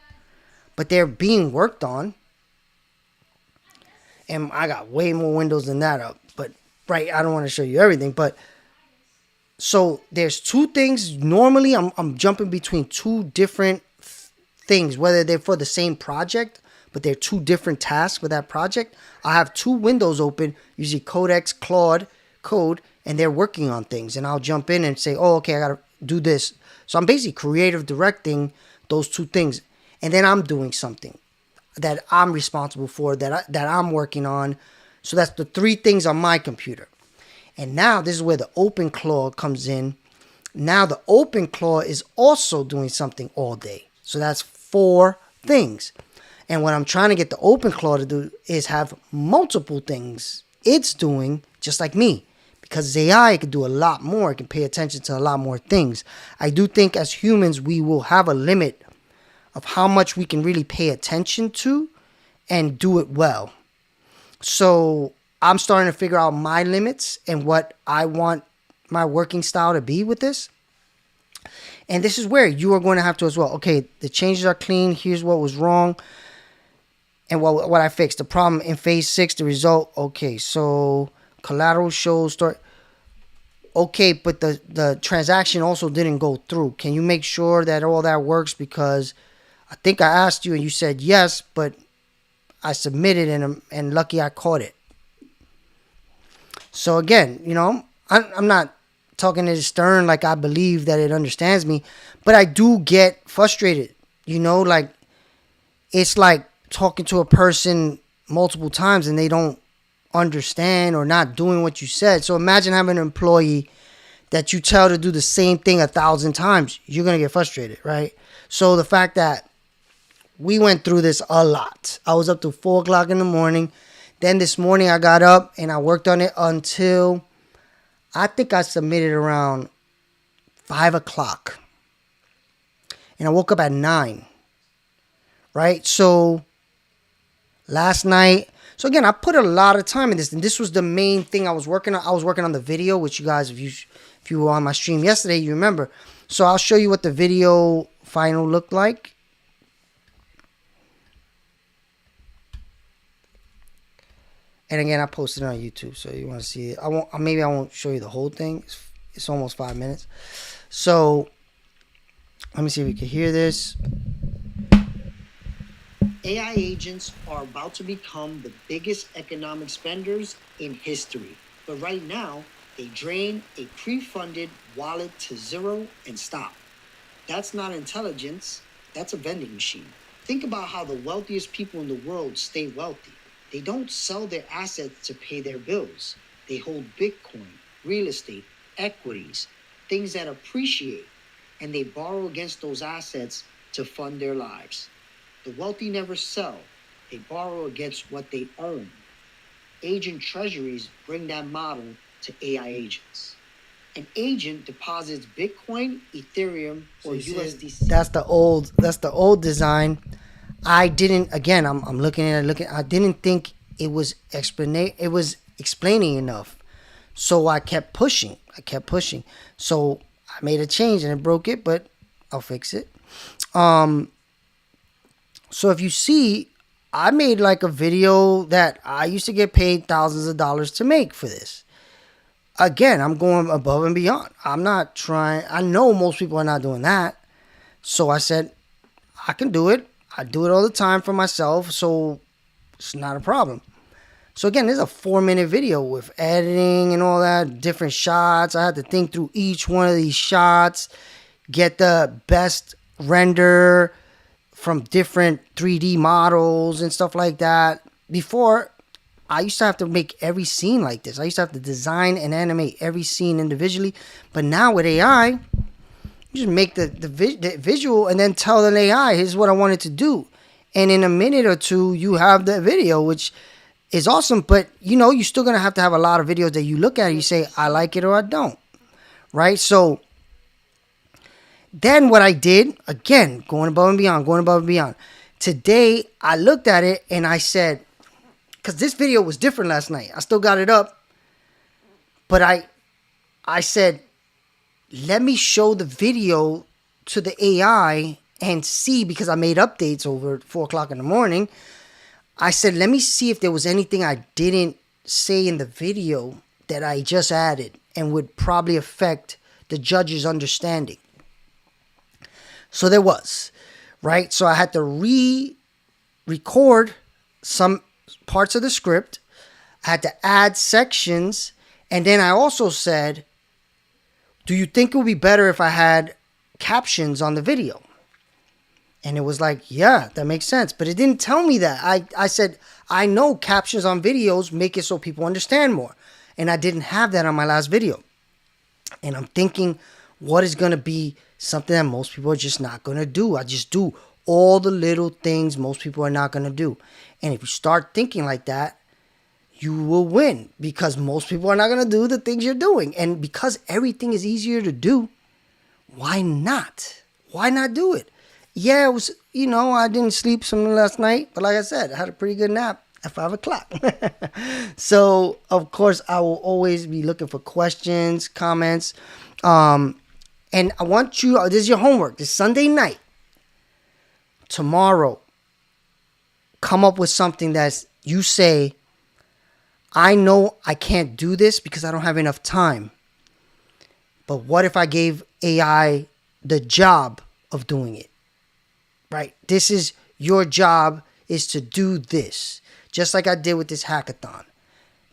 but they're being worked on. And I got way more windows than that up, but right, I don't want to show you everything, but so there's 2 things. Normally, I'm jumping between 2 different things, whether they're for the same project, but they're 2 different tasks for that project. I have 2 windows open, usually Codex, Claude, Code, and they're working on things. And I'll jump in and say, oh, okay, I got to do this. So I'm basically creative directing those 2 things. And then I'm doing something that I'm responsible for, that I'm working on. So that's the 3 things on my computer. And now this is where the OpenClaw comes in. Now the OpenClaw is also doing something all day. So that's 4 things. And what I'm trying to get the OpenClaw to do is have multiple things it's doing just like me. Because AI, it can do a lot more. It can pay attention to a lot more things. I do think as humans, we will have a limit of how much we can really pay attention to and do it well. So I'm starting to figure out my limits and what I want my working style to be with this. And this is where you are going to have to as well. Okay, the changes are clean. Here's what was wrong. And what I fixed. The problem in phase 6, the result. Okay, so collateral shows start. Okay, but the transaction also didn't go through. Can you make sure that all that works? Because I think I asked you and you said yes, but I submitted and lucky I caught it. So again, you know, I'm not talking to it stern like I believe that it understands me, but I do get frustrated. You know, like it's like talking to a person multiple times and they don't understand or not doing what you said. So imagine having an employee that you tell to do the same thing 1,000 times. You're going to get frustrated, right? So the fact that we went through this a lot. I was up to 4 o'clock in the morning. Then this morning I got up and I worked on it until I think I submitted around 5 o'clock. And I woke up at 9. Right? So last night. So again, I put a lot of time in this. And this was the main thing I was working on. I was working on the video, which you guys, if you were on my stream yesterday, you remember. So I'll show you what the video final looked like. And again, I posted it on YouTube, so you want to see it. Maybe I won't show you the whole thing. It's almost 5 minutes. So let me see if we can hear this. AI agents are about to become the biggest economic spenders in history. But right now, they drain a pre-funded wallet to zero and stop. That's not intelligence. That's a vending machine. Think about how the wealthiest people in the world stay wealthy. They don't sell their assets to pay their bills. They hold Bitcoin, real estate, equities, things that appreciate, and they borrow against those assets to fund their lives. The wealthy never sell, they borrow against what they earn. Agent treasuries bring that model to AI agents. An agent deposits Bitcoin, Ethereum, or USDC. That's the old design. I didn't, again, I'm looking at it, I didn't think it was explaining enough. So I kept pushing. So I made a change and it broke it, but I'll fix it. So if you see, I made like a video that I used to get paid thousands of dollars to make for this. Again, I'm going above and beyond. I'm not trying. I know most people are not doing that. So I said, I can do it. I do it all the time for myself. So it's not a problem. So again, this is a 4-minute video with editing and all that, different shots. I had to think through each one of these shots, get the best render from different 3D models and stuff like that. Before, I used to have to make every scene like this. I used to have to design and animate every scene individually. But now with AI, you just make the visual and then tell the AI, here's what I wanted to do. And in a minute or two, you have the video, which is awesome. But, you're still going to have a lot of videos that you look at and you say, I like it or I don't. Right? So then what I did, again, going above and beyond. Today, I looked at it and I said, because this video was different last night. I still got it up. But I said, let me show the video to the AI and see, because I made updates over 4 o'clock in the morning. I said, let me see if there was anything I didn't say in the video that I just added and would probably affect the judge's understanding. So there was, right? So I had to re-record some parts of the script. I had to add sections. And then I also said, do you think it would be better if I had captions on the video? And it was like, yeah, that makes sense. But it didn't tell me that. I said, I know captions on videos make it so people understand more. And I didn't have that on my last video. And I'm thinking, what is going to be something that most people are just not going to do? I just do all the little things most people are not going to do. And if you start thinking like that, you will win, because most people are not going to do the things you're doing. And because everything is easier to do, why not? Why not do it? Yeah, it was, I didn't sleep some last night, but like I said, I had a pretty good nap at 5 o'clock. So, of course, I will always be looking for questions, comments. And I want you, this is your homework, this Sunday night, tomorrow, come up with something that you say, I know I can't do this because I don't have enough time. But what if I gave AI the job of doing it? Right? This is your job, is to do this. Just like I did with this hackathon.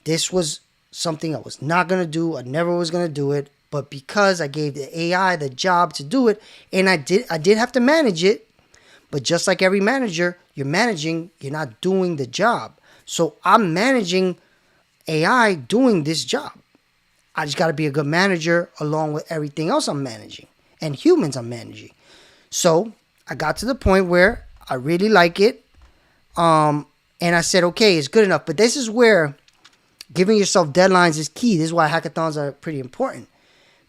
This was something I was not going to do. I never was going to do it. But because I gave the AI the job to do it, and I did have to manage it. But just like every manager, you're managing, you're not doing the job. So I'm managing AI doing this job. I just got to be a good manager along with everything else I'm managing and humans I'm managing. So I got to the point where I really like it. And I said, okay, it's good enough. But this is where giving yourself deadlines is key. This is why hackathons are pretty important.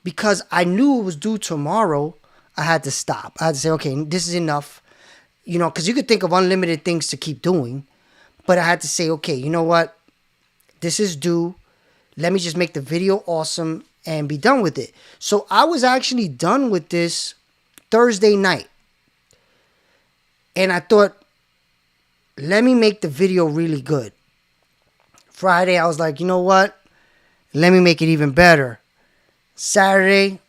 Because I knew it was due tomorrow, I had to stop. I had to say, okay, this is enough. Because you could think of unlimited things to keep doing. But I had to say, okay, you know what? This is due. Let me just make the video awesome and be done with it. So I was actually done with this Thursday night. And I thought, let me make the video really good. Friday, I was like, you know what? Let me make it even better. Saturday,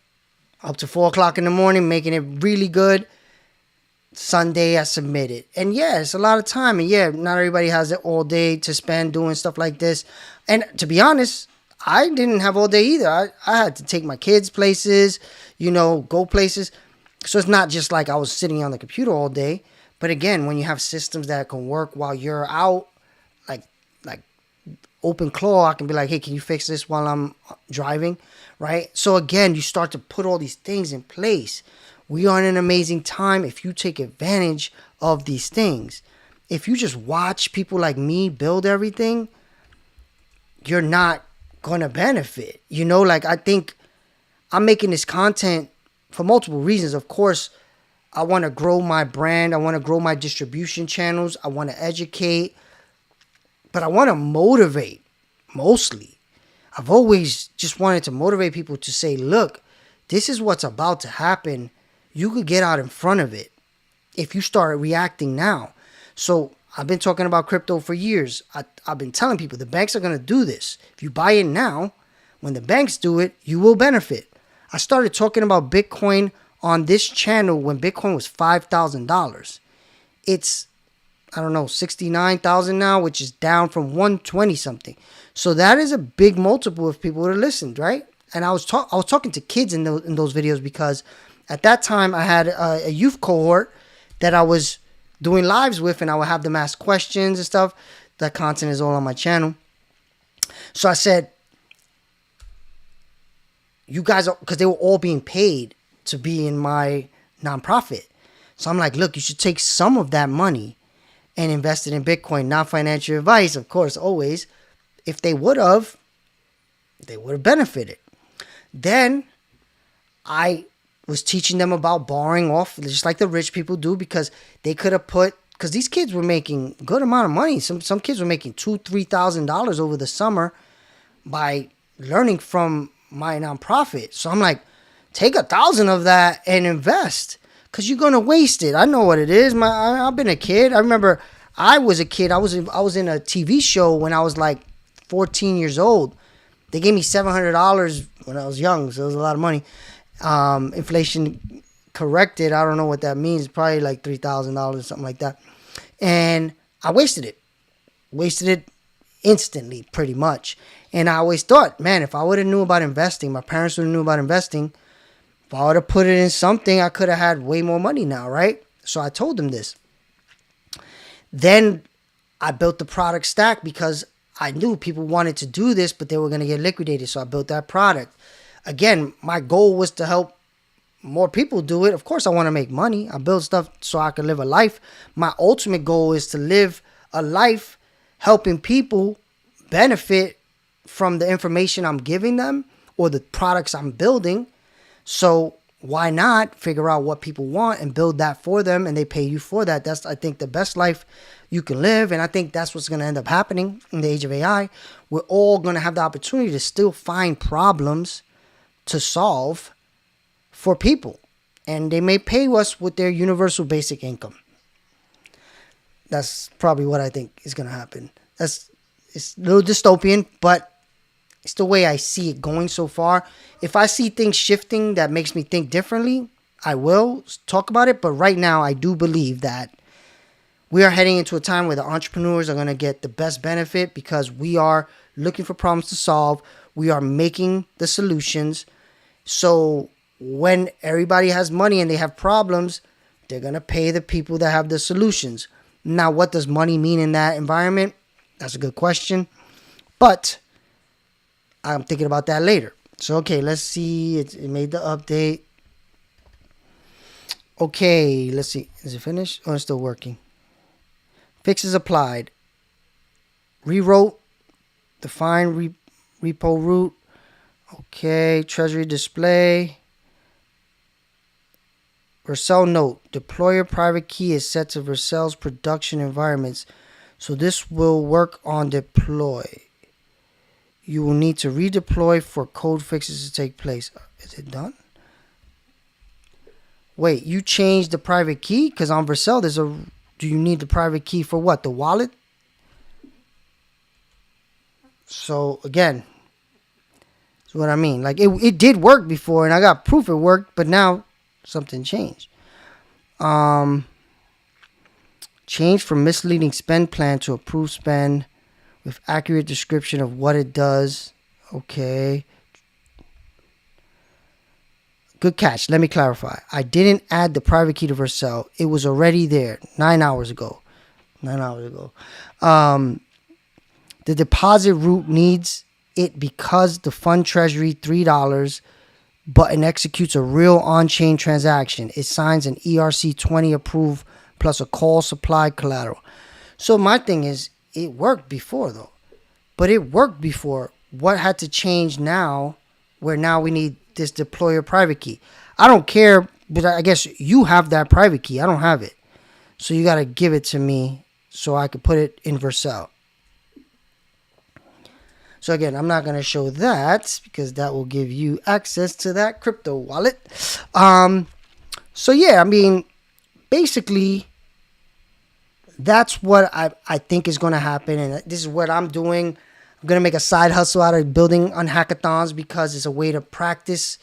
up to 4 o'clock in the morning, making it really good. Sunday, I submitted. And yeah, it's a lot of time. And yeah, not everybody has it all day to spend doing stuff like this. And to be honest, I didn't have all day either. I had to take my kids places, go places. So it's not just like I was sitting on the computer all day. But again, when you have systems that can work while you're out, like OpenClaw, I can be like, hey, can you fix this while I'm driving, right? So again, you start to put all these things in place We are in an amazing time if you take advantage of these things. If you just watch people like me build everything, you're not going to benefit. Like, I think I'm making this content for multiple reasons. Of course, I want to grow my brand. I want to grow my distribution channels. I want to educate. But I want to motivate, mostly. I've always just wanted to motivate people to say, look, this is what's about to happen. You could get out in front of it if you start reacting now. So I've been talking about crypto for years. I've been telling people the banks are going to do this. If you buy in now, when the banks do it, you will benefit. I started talking about Bitcoin on this channel when Bitcoin was $5,000. It's, I don't know, 69,000 now, which is down from 120 something. So that is a big multiple if people would have listened, right? And I was talking to kids in those videos because at that time I had a youth cohort that I was doing lives with, and I would have them ask questions and stuff. That content is all on my channel. So I said, you guys are, because they were all being paid to be in my nonprofit. So I'm like, look, you should take some of that money and invest it in Bitcoin. Not financial advice, of course, always. If they would have benefited. Then I was teaching them about borrowing off, just like the rich people do, because they could have because these kids were making a good amount of money. Some kids were making $2,000-$3,000 over the summer by learning from my nonprofit. So I'm like, take 1,000 of that and invest, because you're gonna waste it. I know what it is. I've been a kid. I remember I was a kid. I was in a TV show when I was like 14 years old. They gave me $700 when I was young, so it was a lot of money. Inflation corrected, I don't know what that means. Probably like $3,000, something like that. And I wasted it instantly, pretty much. And I always thought, man, if I would have knew about investing, my parents would have knew about investing. If I would have put it in something, I could have had way more money now, right? So I told them this. Then I built the product stack because I knew people wanted to do this, but they were going to get liquidated. So I built that product. Again, my goal was to help more people do it. Of course, I want to make money. I build stuff so I can live a life. My ultimate goal is to live a life helping people benefit from the information I'm giving them or the products I'm building. So why not figure out what people want and build that for them, and they pay you for that? That's, I think, the best life you can live. And I think that's what's going to end up happening in the age of AI. We're all going to have the opportunity to still find problems to solve for people, and they may pay us with their universal basic income. That's probably what I think is going to happen. It's a little dystopian, but it's the way I see it going so far. If I see things shifting that makes me think differently, I will talk about it. But right now, I do believe that we are heading into a time where the entrepreneurs are going to get the best benefit, because we are looking for problems to solve. We are making the solutions. So when everybody has money and they have problems, they're going to pay the people that have the solutions. Now, what does money mean in that environment? That's a good question. But I'm thinking about that later. So, okay, let's see. It made the update. Okay, let's see. Is it finished or it's still working? Fixes applied. Rewrote. Define repo root. Okay, Treasury display. Vercel note. Deployer private key is set to Vercel's production environments. So this will work on deploy. You will need to redeploy for code fixes to take place. Is it done? Wait, you changed the private key? Because on Vercel, do you need the private key for what? The wallet? So again, that's what I mean. Like it did work before, and I got proof it worked, but now something changed. Change from misleading spend plan to approved spend with accurate description of what it does. Okay. Good catch. Let me clarify. I didn't add the private key to Vercel. It was already there 9 hours ago. The deposit route needs it because the fund treasury $3 button executes a real on-chain transaction. It signs an ERC-20 approved plus a call supply collateral. So my thing is, it worked before though. But it worked before. What had to change now, where now we need this deployer private key? I don't care, but I guess you have that private key. I don't have it. So you got to give it to me so I could put it in Vercel. So again, I'm not going to show that because that will give you access to that crypto wallet. So yeah, I mean, basically, that's what I think is going to happen. And this is what I'm doing. I'm going to make a side hustle out of building on hackathons because it's a way to practice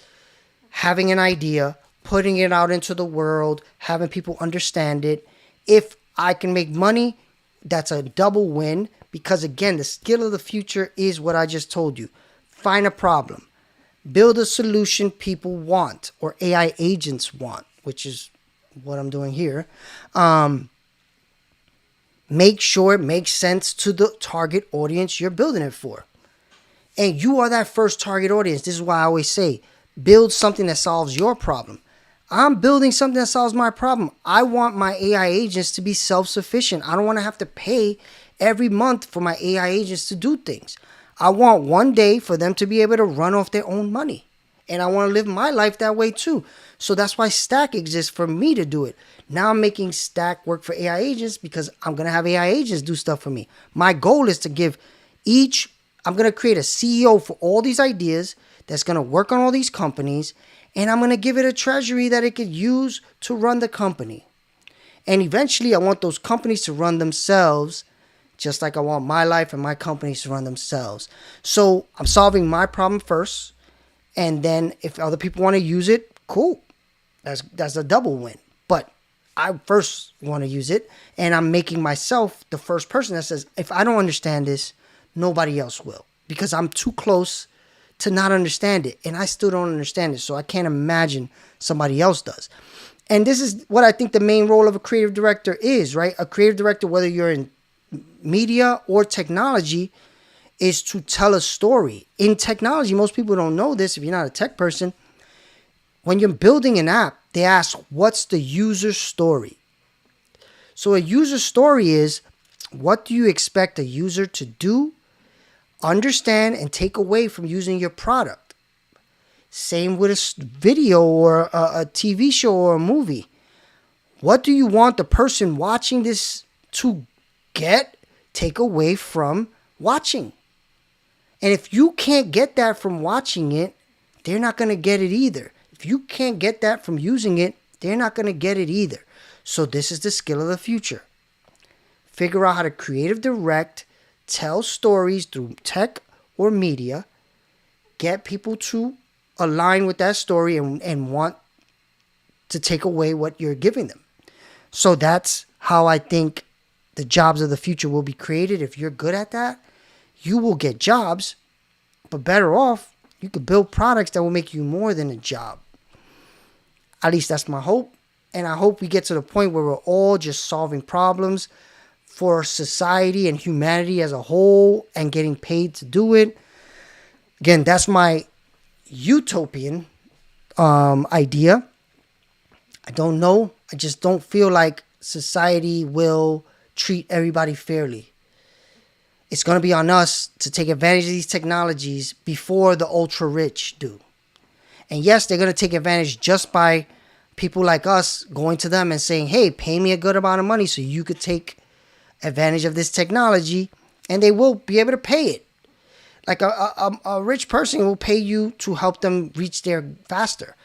having an idea, putting it out into the world, having people understand it. If I can make money, that's a double win. Because again, the skill of the future is what I just told you. Find a problem. Build a solution people want or AI agents want, which is what I'm doing here. Make sure it makes sense to the target audience you're building it for. And you are that first target audience. This is why I always say, build something that solves your problem. I'm building something that solves my problem. I want my AI agents to be self-sufficient. I don't want to have to pay every month for my AI agents to do things. I want one day for them to be able to run off their own money. And I want to live my life that way too. So that's why Stack exists, for me to do it. Now I'm making Stack work for AI agents because I'm going to have AI agents do stuff for me. My goal is to give I'm going to create a CEO for all these ideas that's going to work on all these companies. And I'm going to give it a treasury that it could use to run the company. And eventually I want those companies to run themselves, just like I want my life and my companies to run themselves. So I'm solving my problem first. And then if other people want to use it, cool. That's a double win. But I first want to use it. And I'm making myself the first person that says, if I don't understand this, nobody else will. Because I'm too close to not understand it. And I still don't understand it. So I can't imagine somebody else does. And this is what I think the main role of a creative director is, right? A creative director, whether you're in media or technology, is to tell a story. In technology, most people don't know this if you're not a tech person. When you're building an app, they ask, what's the user story? So a user story is, what do you expect a user to do, understand, and take away from using your product? Same with a video or a TV show or a movie. What do you want the person watching this to take away from watching? And if you can't get that from watching it, they're not going to get it either. If you can't get that from using it, they're not going to get it either. So this is the skill of the future. Figure out how to creative direct, tell stories through tech or media, get people to align with that story and want to take away what you're giving them. So that's how I think the jobs of the future will be created. If you're good at that, you will get jobs, but better off, you could build products that will make you more than a job. At least that's my hope. And I hope we get to the point where we're all just solving problems for society and humanity as a whole and getting paid to do it. Again, that's my utopian idea. I don't know. I just don't feel like society will treat everybody fairly. It's going to be on us to take advantage of these technologies before the ultra rich do. And yes, they're going to take advantage just by people like us going to them and saying, hey, pay me a good amount of money so you could take advantage of this technology, and they will be able to pay it. Like a rich person will pay you to help them reach there faster.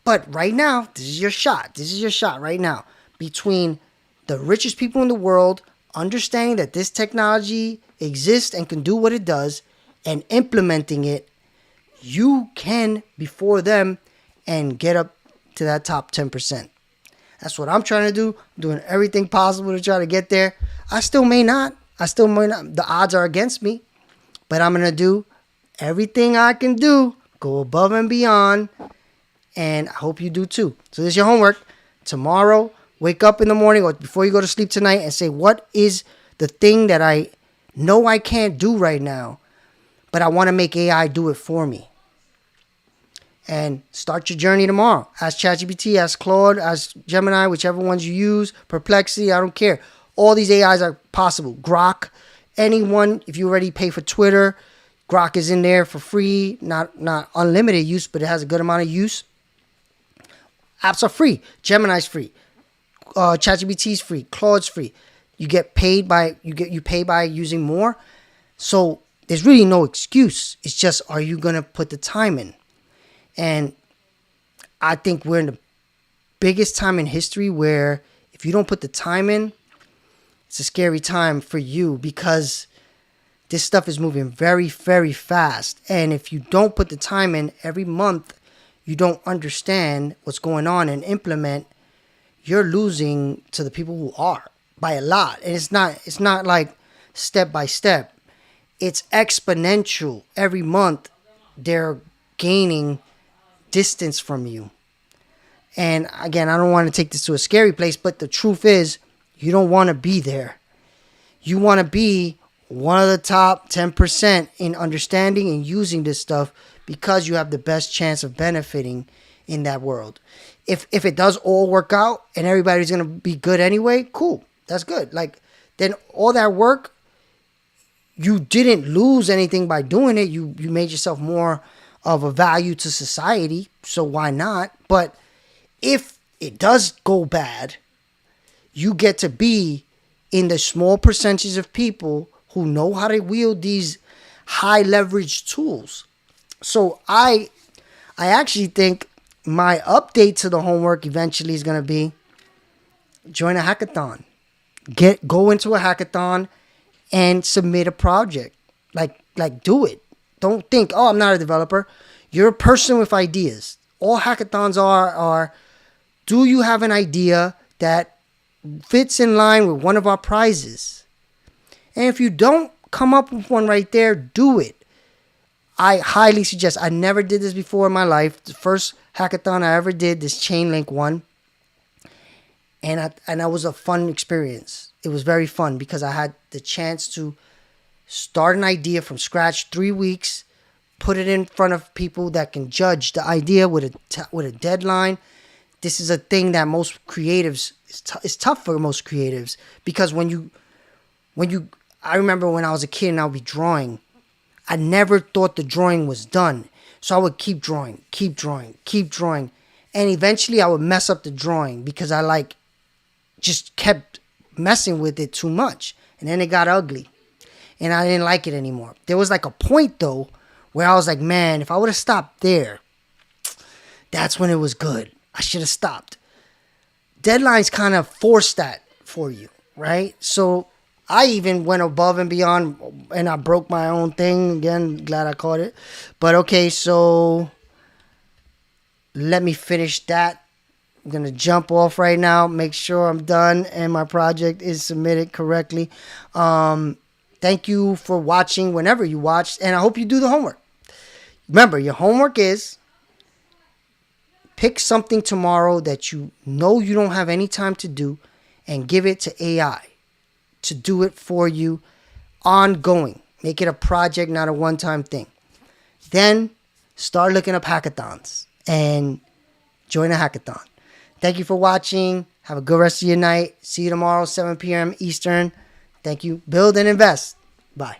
But right now, this is your shot. This is your shot right now. Between the richest people in the world understanding that this technology exists and can do what it does and implementing it, you can, before them, and get up to that top 10%. That's what I'm trying to do. I'm doing everything possible to try to get there. I still may not. The odds are against me. But I'm going to do everything I can do, go above and beyond, and I hope you do too. So this is your homework. Tomorrow, wake up in the morning or before you go to sleep tonight and say, what is the thing that I know I can't do right now, but I want to make AI do it for me? and start your journey tomorrow. Ask ChatGPT, ask Claude, ask Gemini, whichever ones you use, Perplexity, I don't care. All these AIs are possible. Grok, anyone, if you already pay for Twitter, Grok is in there for free, not unlimited use, but it has a good amount of use. Apps are free. Gemini's free. ChatGPT's free. Claude's free. You pay by using more. So there's really no excuse. It's just, are you gonna put the time in? And I think we're in the biggest time in history where if you don't put the time in, it's a scary time for you, because this stuff is moving very, very fast. And if you don't put the time in every month, you don't understand what's going on and implement, you're losing to the people who are by a lot. And it's not like step by step. It's exponential. Every month they're gaining distance from you. And again, I don't want to take this to a scary place, but the truth is, you don't want to be there. You want to be one of the top 10% in understanding and using this stuff, because you have the best chance of benefiting in that world. If it does all work out and everybody's going to be good anyway, cool. That's good. Like, then all that work, you didn't lose anything by doing it. You made yourself more of a value to society, so why not? But if it does go bad, you get to be in the small percentage of people who know how to wield these high leverage tools. So I actually think my update to the homework eventually is going to be join a hackathon. Go into a hackathon and submit a project. Like do it. Don't think, oh, I'm not a developer. You're a person with ideas. All hackathons are do you have an idea that fits in line with one of our prizes? And if you don't come up with one right there, do it. I highly suggest. I never did this before in my life. The first hackathon I ever did, this Chainlink one. And that was a fun experience. It was very fun because I had the chance to start an idea from scratch, 3 weeks, put it in front of people that can judge the idea with a deadline. This is a thing that most creatives, it's tough for most creatives, because when you, I remember when I was a kid and I would be drawing, I never thought the drawing was done. So I would keep drawing. And eventually I would mess up the drawing because I just kept messing with it too much. And then it got ugly. And I didn't like it anymore. There was a point though where I was like, man, if I would have stopped there, that's when it was good. I should have stopped. Deadlines kind of force that for you, right? So I even went above and beyond, and I broke my own thing. Again, glad I caught it. But okay, so let me finish that. I'm going to jump off right now, make sure I'm done and my project is submitted correctly. Thank you for watching whenever you watched, and I hope you do the homework. Remember, your homework is pick something tomorrow that you know you don't have any time to do and give it to AI to do it for you ongoing. Make it a project, not a one-time thing. Then start looking up hackathons and join a hackathon. Thank you for watching. Have a good rest of your night. See you tomorrow, 7 p.m. Eastern. Thank you. Build and invest. Bye.